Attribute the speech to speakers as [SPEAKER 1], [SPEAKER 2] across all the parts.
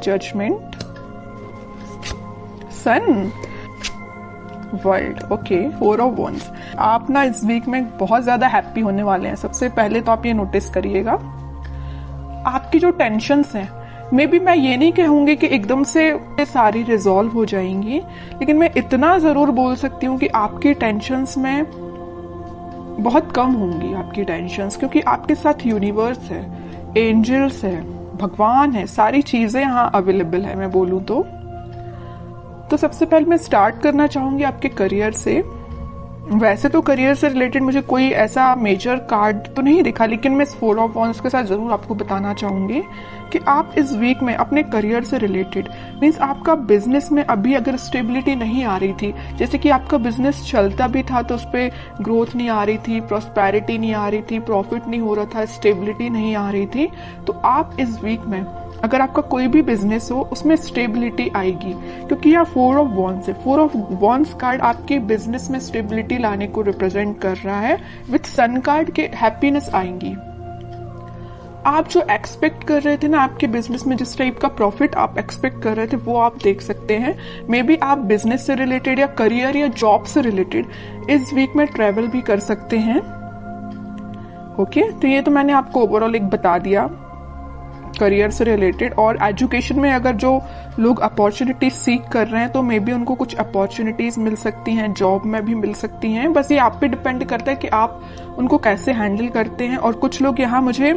[SPEAKER 1] Judgement, sun, world. Okay, 4 of wands. आप ना इस वीक में बहुत ज्यादा हैप्पी होने वाले हैं। सबसे पहले तो आप ये नोटिस करिएगा, आपकी जो टेंशन्स हैं, मे बी मैं ये नहीं कहूंगी कि एकदम से सारी रिजॉल्व हो जाएंगी, लेकिन मैं इतना जरूर बोल सकती हूँ कि आपकी टेंशन्स में बहुत कम होंगी आपकी टेंशन्स, क्योंकि आपके साथ यूनिवर्स है, एंजल्स है, भगवान है, सारी चीजें यहाँ अवेलेबल है मैं बोलूँ तो सबसे पहले मैं स्टार्ट करना चाहूंगी आपके करियर से। वैसे तो करियर से रिलेटेड मुझे कोई ऐसा मेजर कार्ड तो नहीं दिखा, लेकिन मैं इस 4 ऑफ वंड्स के साथ जरूर आपको बताना चाहूंगी कि आप इस वीक में अपने करियर से रिलेटेड, मीन्स आपका बिजनेस में अभी अगर स्टेबिलिटी नहीं आ रही थी, जैसे कि आपका बिजनेस चलता भी था तो उस पर ग्रोथ नहीं आ रही थी, प्रॉस्पेरिटी नहीं आ रही थी, प्रॉफिट नहीं हो रहा था, स्टेबिलिटी नहीं आ रही थी, तो आप इस वीक में अगर आपका कोई भी बिजनेस हो उसमें स्टेबिलिटी आएगी, क्योंकि यह 4 ऑफ वंड्स है। 4 ऑफ वंड्स कार्ड आपके बिजनेस में स्टेबिलिटी लाने को रिप्रेजेंट कर रहा है। विथ सन कार्ड के हैप्पीनेस आएंगी। आप जो एक्सपेक्ट कर रहे थे ना आपके बिजनेस में, जिस टाइप का प्रॉफिट आप एक्सपेक्ट कर रहे थे वो आप देख सकते हैं। मे बी आप बिजनेस से रिलेटेड या करियर या जॉब से रिलेटेड इस वीक में ट्रेवल भी कर सकते हैं। ओके, तो ये तो मैंने आपको ओवरऑल एक बता दिया करियर से रिलेटेड। और एजुकेशन में अगर जो लोग अपॉर्चुनिटीज सीख कर रहे हैं तो मे बी उनको कुछ अपॉर्चुनिटीज मिल सकती हैं, जॉब में भी मिल सकती हैं। बस ये आप पे डिपेंड करता है कि आप उनको कैसे हैंडल करते हैं। और कुछ लोग यहाँ मुझे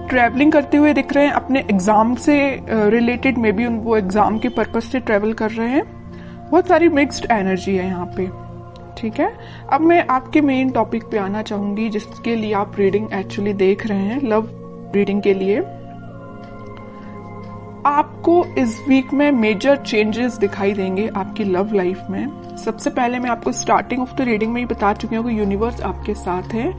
[SPEAKER 1] ट्रैवलिंग करते हुए दिख रहे हैं अपने एग्जाम से रिलेटेड, मे बी वो एग्जाम के पर्पज से ट्रैवल कर रहे हैं। बहुत सारी मिक्स्ड एनर्जी है यहाँ पे, ठीक है। अब मैं आपके मेन टॉपिक पे आना चाहूंगी जिसके लिए आप रीडिंग एक्चुअली देख रहे हैं, लव रीडिंग के लिए। आपको इस वीक में मेजर चेंजेस दिखाई देंगे आपकी लव लाइफ में। सबसे पहले मैं आपको स्टार्टिंग ऑफ द रीडिंग में ही बता चुकी हूँ कि यूनिवर्स आपके साथ है।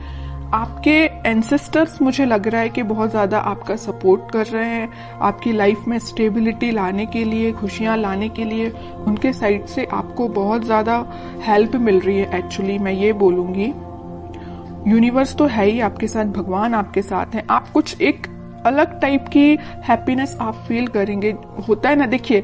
[SPEAKER 1] आपके एंसेस्टर्स मुझे लग रहा है कि बहुत ज्यादा आपका सपोर्ट कर रहे हैं, आपकी लाइफ में स्टेबिलिटी लाने के लिए, खुशियां लाने के लिए उनके साइड से आपको बहुत ज्यादा हेल्प मिल रही है। एक्चुअली मैं ये बोलूंगी यूनिवर्स तो है ही आपके साथ, भगवान आपके साथ है। आप कुछ एक अलग टाइप की हैप्पीनेस आप फील करेंगे। होता है ना, देखिए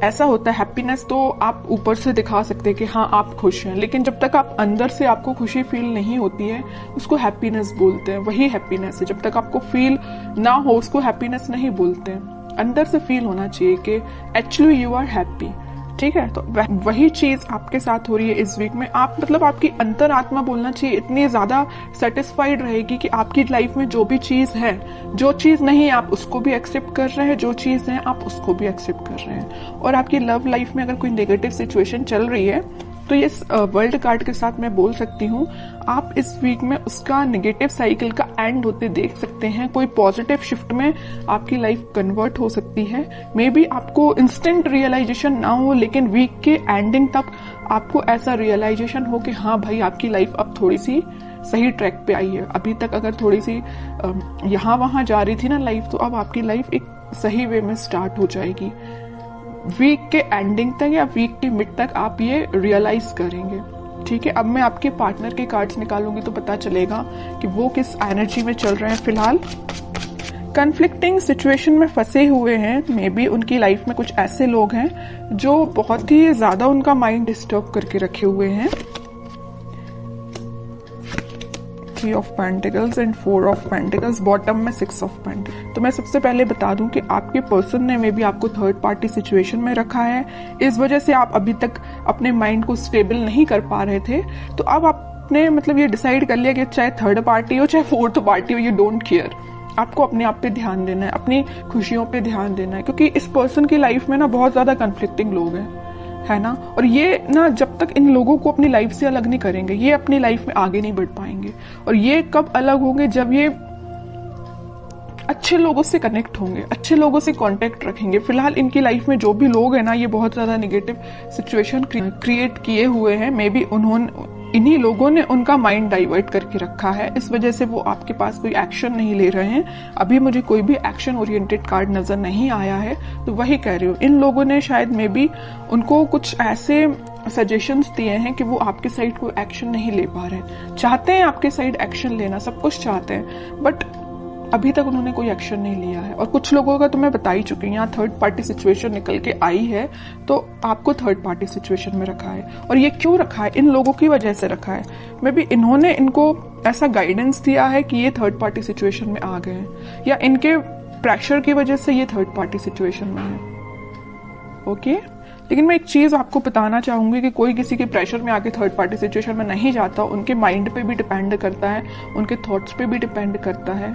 [SPEAKER 1] ऐसा होता है, हैप्पीनेस तो आप ऊपर से दिखा सकते हैं कि हाँ आप खुश हैं, लेकिन जब तक आप अंदर से आपको खुशी फील नहीं होती है उसको हैप्पीनेस बोलते हैं। वही हैप्पीनेस है, जब तक आपको फील ना हो उसको हैप्पीनेस नहीं बोलते हैं। अंदर से फील होना चाहिए कि एक्चुअली यू आर हैप्पी, ठीक है। तो वही चीज आपके साथ हो रही है इस वीक में। आप मतलब आपकी अंतरात्मा बोलना चाहिए इतनी ज्यादा सेटिस्फाइड रहेगी कि आपकी लाइफ में जो भी चीज है, जो चीज नहीं आप उसको भी एक्सेप्ट कर रहे हैं, जो चीज है आप उसको भी एक्सेप्ट कर रहे हैं। और आपकी लव लाइफ में अगर कोई नेगेटिव सिचुएशन चल रही है तो ये वर्ल्ड कार्ड के साथ मैं बोल सकती हूँ आप इस वीक में उसका नेगेटिव साइकिल का एंड होते देख सकते हैं। कोई पॉजिटिव शिफ्ट में आपकी लाइफ कन्वर्ट हो सकती है। मे बी आपको इंस्टेंट रियलाइजेशन ना हो, लेकिन वीक के एंडिंग तक आपको ऐसा रियलाइजेशन हो कि हाँ भाई आपकी लाइफ अब थोड़ी सी सही ट्रैक पे आई है। अभी तक अगर थोड़ी सी यहाँ वहां जा रही थी ना लाइफ, तो अब आपकी लाइफ एक सही वे में स्टार्ट हो जाएगी। वीक के एंडिंग तक या वीक के मिड तक आप ये रियलाइज करेंगे, ठीक है। अब मैं आपके पार्टनर के कार्ड्स निकालूंगी तो पता चलेगा कि वो किस एनर्जी में चल रहे हैं फिलहाल। कन्फ्लिक्टिंग सिचुएशन में फंसे हुए हैं। मे बी उनकी लाइफ में कुछ ऐसे लोग हैं जो बहुत ही ज्यादा उनका माइंड डिस्टर्ब करके रखे हुए हैं। 3 of pentacles and 4 of pentacles, bottom में 6 ऑफ पेंटिकल्स। तो मैं सबसे पहले बता दूं कि आपके पर्सन ने मे बी आपको थर्ड पार्टी सिचुएशन में रखा है। इस वजह से आप अभी तक अपने माइंड को स्टेबल नहीं कर पा रहे थे। तो अब आपने मतलब ये डिसाइड कर लिया कि चाहे थर्ड पार्टी हो चाहे फोर्थ पार्टी हो, यू डोंट केयर। आपको अपने आप पे ध्यान देना है, अपनी खुशियों पे ध्यान देना है, क्योंकि इस पर्सन की लाइफ में ना बहुत ज्यादा कन्फ्लिक्टिंग लोग हैं, है ना। और ये ना जब तक इन लोगों को अपनी लाइफ से अलग नहीं करेंगे ये अपनी लाइफ में आगे नहीं बढ़ पाएंगे। और ये कब अलग होंगे, जब ये अच्छे लोगों से कनेक्ट होंगे, अच्छे लोगों से कांटेक्ट रखेंगे। फिलहाल इनकी लाइफ में जो भी लोग हैं ना, ये बहुत ज्यादा नेगेटिव सिचुएशन क्रिएट किए हुए हैं। मे बी इन्हीं लोगों ने उनका माइंड डाइवर्ट करके रखा है, इस वजह से वो आपके पास कोई एक्शन नहीं ले रहे हैं। अभी मुझे कोई भी एक्शन ओरिएंटेड कार्ड नजर नहीं आया है, तो वही कह रही हूँ इन लोगों ने शायद मे बी उनको कुछ ऐसे सजेशंस दिए हैं कि वो आपके साइड कोई एक्शन नहीं ले पा रहे हैं। चाहते हैं आपके साइड एक्शन लेना, सब कुछ चाहते हैं, बट अभी तक उन्होंने कोई एक्शन नहीं लिया है। और कुछ लोगों का तो मैं बता ही चुकी हूँ, यहाँ थर्ड पार्टी सिचुएशन निकल के आई है, तो आपको थर्ड पार्टी सिचुएशन में रखा है। और ये क्यों रखा है? इन लोगों की वजह से रखा है। मे बी इन्होंने इनको ऐसा गाइडेंस दिया है कि ये थर्ड पार्टी सिचुएशन में आ गए हैं, या इनके प्रेशर की वजह से ये थर्ड पार्टी सिचुएशन में है। ओके, लेकिन मैं एक चीज आपको बताना चाहूंगी कि कोई किसी के प्रेशर में आके थर्ड पार्टी सिचुएशन में नहीं जाता। उनके माइंड पे भी डिपेंड करता है, उनके थॉट्स पे भी डिपेंड करता है।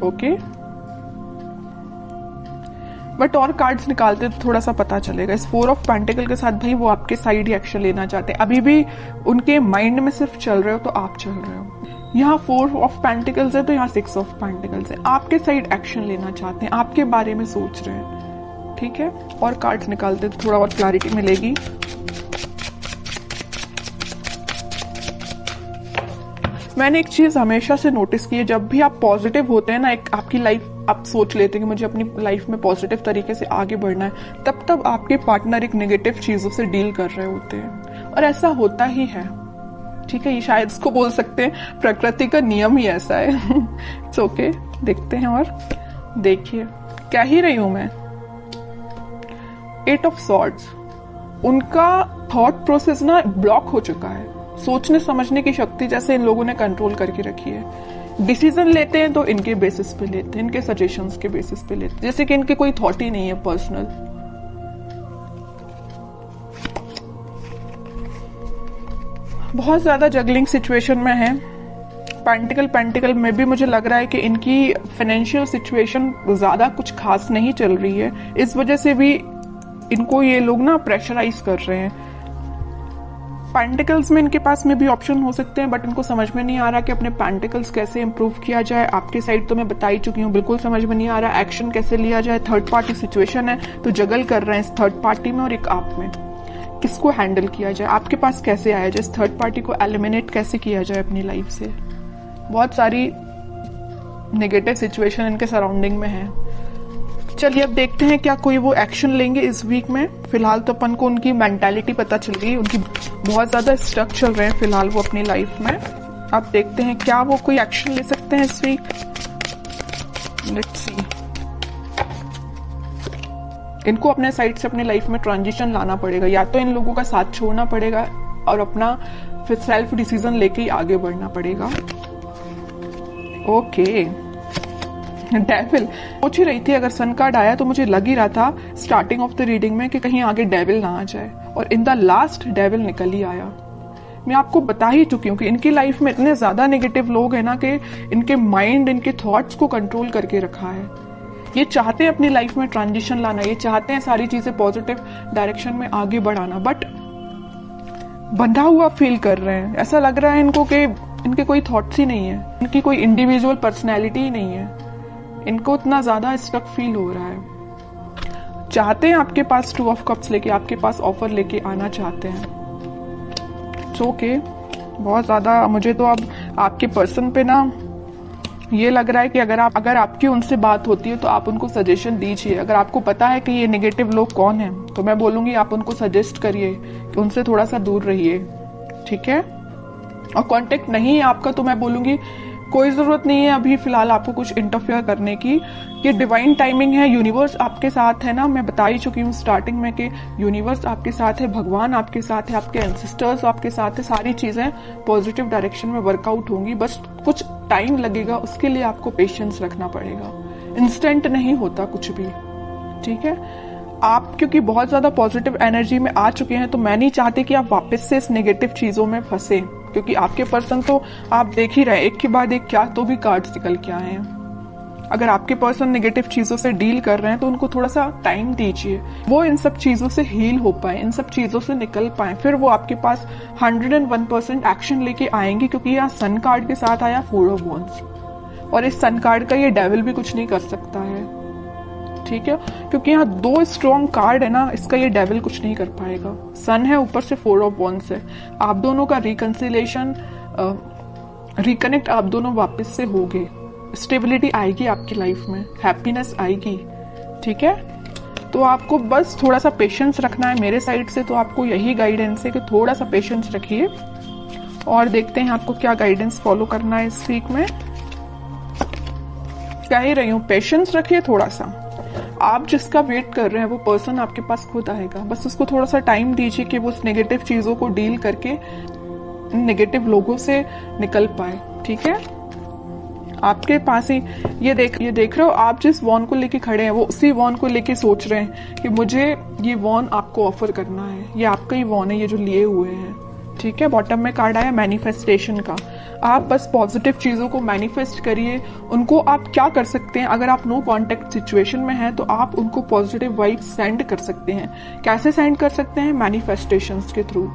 [SPEAKER 1] ओके, बट और कार्ड्स निकालते तो थोड़ा सा पता चलेगा। इस 4 ऑफ पेंटिकल के साथ भाई वो आपके साइड ही एक्शन लेना चाहते हैं। अभी भी उनके माइंड में सिर्फ चल रहे हो तो आप चल रहे हो। यहाँ 4 ऑफ पेंटिकल्स है तो यहाँ 6 ऑफ पेंटिकल्स है। आपके साइड एक्शन लेना चाहते हैं, आपके बारे में सोच रहे हैं। ठीक है, और कार्ड्स निकालते तो थोड़ा और क्लैरिटी मिलेगी। मैंने एक चीज हमेशा से नोटिस की है, जब भी आप पॉजिटिव होते हैं ना, एक आपकी लाइफ आप सोच लेते हैं कि मुझे अपनी लाइफ में पॉजिटिव तरीके से आगे बढ़ना है, तब आपके पार्टनर एक नेगेटिव चीजों से डील कर रहे होते हैं। और ऐसा होता ही है। ठीक है, ये शायद इसको बोल सकते हैं प्रकृति का नियम ही ऐसा है। इट्स ओके, देखते हैं। और देखिए क्या ही रही हूं मैं। 8 ऑफ सॉर्ड्स, उनका थॉट प्रोसेस ना ब्लॉक हो चुका है। सोचने समझने की शक्ति जैसे इन लोगों ने कंट्रोल करके रखी है। डिसीजन लेते हैं तो इनके बेसिस पे लेते हैं, इनके सजेशंस के बेसिस पे लेते हैं, जैसे कि इनके कोई थॉट ही नहीं है पर्सनल। बहुत ज्यादा जगलिंग सिचुएशन में है। पेंटिकल में भी मुझे लग रहा है कि इनकी फाइनेंशियल सिचुएशन ज्यादा कुछ खास नहीं चल रही है। इस वजह से भी इनको ये लोग ना प्रेशराइज कर रहे हैं। पेंटिकल्स में इनके पास में भी ऑप्शन हो सकते हैं, बट इनको समझ में नहीं आ रहा कि अपने पेंटिकल्स कैसे इंप्रूव किया जाए। आपके साइड तो मैं बता ही चुकी हूँ, बिल्कुल समझ में नहीं आ रहा एक्शन कैसे लिया जाए। थर्ड पार्टी सिचुएशन है तो जगल कर रहे हैं इस थर्ड पार्टी में और एक आप में। किसको हैंडल किया जाए, आपके पास कैसे आया जाए, इस थर्ड पार्टी को एलिमिनेट कैसे किया जाए अपनी लाइफ से। बहुत सारी नेगेटिव सिचुएशन इनके सराउंडिंग में है। चलिए अब देखते हैं क्या कोई वो एक्शन लेंगे इस वीक में। फिलहाल तो अपन को उनकी मेंटालिटी पता चल गई, उनकी बहुत ज्यादा स्टक चल रहे हैं फिलहाल वो अपनी लाइफ में। अब देखते हैं क्या वो कोई एक्शन ले सकते हैं इस वीक। Let's see. इनको अपने साइड से अपने लाइफ में ट्रांजिशन लाना पड़ेगा, या तो इन लोगों का साथ छोड़ना पड़ेगा और अपना फिर सेल्फ डिसीजन लेके ही आगे बढ़ना पड़ेगा। ओके, डेविल सोच ही रही थी, अगर सन कार्ड आया तो मुझे लग ही रहा था स्टार्टिंग ऑफ द रीडिंग में कि कहीं आगे डेविल ना आ जाए, और इन द लास्ट डेविल निकल ही आया। मैं आपको बता ही चुकी हूँ कि इनकी लाइफ में इतने ज्यादा नेगेटिव लोग हैं ना कि इनके माइंड, इनके थॉट्स को कंट्रोल करके रखा है। ये चाहते हैं अपनी लाइफ में ट्रांजिशन लाना, ये चाहते हैं सारी चीजें पॉजिटिव डायरेक्शन में आगे बढ़ाना, बट बंधा हुआ फील कर रहे हैं। ऐसा लग रहा है इनको कि इनके कोई थॉट्स ही नहीं है, इनकी कोई इंडिविजुअल पर्सनैलिटी ही नहीं है। इनको इतना ज्यादा स्टक फील हो रहा है। चाहते हैं आपके पास 2 ऑफ कप्स लेके, आपके पास ऑफर लेके आना चाहते हैं। ओके, बहुत ज्यादा मुझे तो अब आपके पर्सन पे ना ये लग रहा है कि अगर आपकी उनसे बात होती है तो आप उनको सजेशन दीजिए। अगर आपको पता है कि ये नेगेटिव लोग कौन हैं तो मैं बोलूंगी आप उनको सजेस्ट करिए कि उनसे थोड़ा सा दूर रहिए। ठीक है, और कांटेक्ट नहीं है आपका तो मैं बोलूंगी कोई जरूरत नहीं है अभी फिलहाल आपको कुछ इंटरफेयर करने की। ये डिवाइन टाइमिंग है, यूनिवर्स आपके साथ है ना। मैं बता ही चुकी हूँ स्टार्टिंग में कि यूनिवर्स आपके साथ है, भगवान आपके साथ है, आपके एंसेस्टर्स आपके साथ है। सारी चीजें पॉजिटिव डायरेक्शन में वर्कआउट होंगी, बस कुछ टाइम लगेगा, उसके लिए आपको पेशेंस रखना पड़ेगा। इंस्टेंट नहीं होता कुछ भी। ठीक है, आप क्योंकि बहुत ज्यादा पॉजिटिव एनर्जी में आ चुके हैं तो मैं नहीं चाहती कि आप वापस से इस नेगेटिव चीजों में फंसे, क्योंकि आपके पर्सन तो आप देख ही रहे एक के बाद एक क्या तो भी कार्ड्स निकल के आए हैं। अगर आपके पर्सन नेगेटिव चीजों से डील कर रहे हैं तो उनको थोड़ा सा टाइम दीजिए, वो इन सब चीजों से हील हो पाए, इन सब चीजों से निकल पाए, फिर वो आपके पास 101% एक्शन लेके आएंगे। क्योंकि यहाँ सन कार्ड के साथ आया 4 ऑफ वॉन्ड्स, और इस सन कार्ड का ये डेविल भी कुछ नहीं कर सकता है। ठीक है, क्योंकि यहाँ 2 स्ट्रॉन्ग कार्ड है ना, इसका ये डेविल कुछ नहीं कर पाएगा। सन है, ऊपर से 4 ऑफ वॉन्ड्स है। आप दोनों का रिकंसिलेशन, रिकनेक्ट आप दोनों वापस से होगे, स्टेबिलिटी आएगी आपकी लाइफ में, हैप्पीनेस आएगी। ठीक है, तो आपको बस थोड़ा सा पेशेंस रखना है मेरे साइड से। तो आपको यही गाइडेंस है कि थोड़ा सा पेशेंस रखिए, और देखते हैं आपको क्या गाइडेंस फॉलो करना है इस वीक में। कह ही रही हूँ, पेशेंस रखिए थोड़ा सा। आप जिसका वेट कर रहे हैं वो पर्सन आपके पास खुद आएगा, बस उसको थोड़ा सा टाइम दीजिए कि वो उस नेगेटिव चीजों को डील करके नेगेटिव लोगों से निकल पाए। ठीक है, आपके पास ही ये देख रहे हो, आप जिस वॉन को लेके खड़े हैं वो उसी वॉन को लेके सोच रहे हैं कि मुझे ये वॉन आपको ऑफर करना है, ये आपका ही वॉन है ये जो लिए हुए हैं। ठीक है, बॉटम में कार्ड आया मैनिफेस्टेशन का। आप बस पॉजिटिव चीजों को मैनिफेस्ट करिए। उनको आप क्या कर सकते हैं, अगर आप नो कांटेक्ट सिचुएशन में हैं तो आप उनको पॉजिटिव वाइब्स सेंड कर सकते हैं। कैसे सेंड कर सकते हैं? मैनिफेस्टेशंस के थ्रू।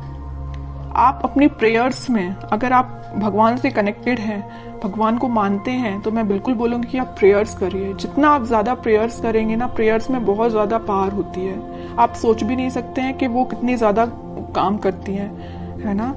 [SPEAKER 1] आप अपनी प्रेयर्स में, अगर आप भगवान से कनेक्टेड हैं, भगवान को मानते हैं, तो मैं बिल्कुल बोलूंगी कि आप प्रेयर्स करिए। जितना आप ज्यादा प्रेयर्स करेंगे ना, प्रेयर्स में बहुत ज्यादा पावर होती है। आप सोच भी नहीं सकते हैं कि वो कितनी ज्यादा काम करती हैं, है ना।